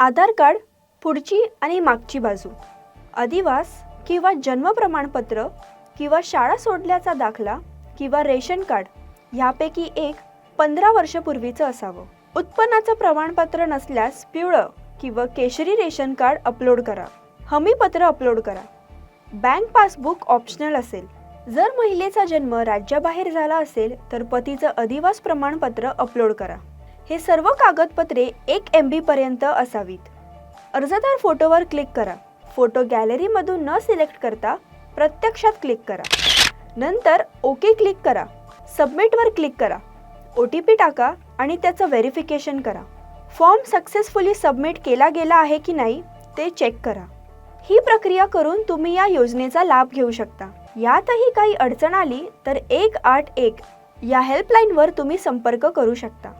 आधार card पुढची आणि मागची बाजू, अधिवास किंवा जन्म प्रमाणपत्र किंवा शाळा सोडल्याचा दाखला किंवा रेशन कार्ड ह्यापैकी एक 15 वर्षापूर्वीचं असावं. उत्पन्नाचं प्रमाणपत्र नसल्यास पिवळं किंवा केशरी रेशन कार्ड अपलोड करा. हमीपत्र अपलोड करा. बँक पासबुक ऑप्शनल असेल. जर महिलेचा जन्म राज्याबाहेर झाला असेल तर पतीचं अधिवास प्रमाणपत्र अपलोड करा. हे सर्व कागदपत्रे 1 MB पर्यंत असावीत. अर्जदार फोटोवर क्लिक करा. फोटो गॅलरीमधून न सिलेक्ट करता प्रत्यक्षात क्लिक करा. नंतर ओके क्लिक करा. सबमिटवर क्लिक करा. OTP टाका आणि त्याचं व्हेरिफिकेशन करा. फॉर्म सक्सेसफुली सबमिट केला गेला आहे की नाही ते चेक करा. ही प्रक्रिया करून तुम्ही या योजनेचा लाभ घेऊ शकता. यातही काही अडचण आली तर 181 या हेल्पलाईनवर तुम्ही संपर्क करू शकता.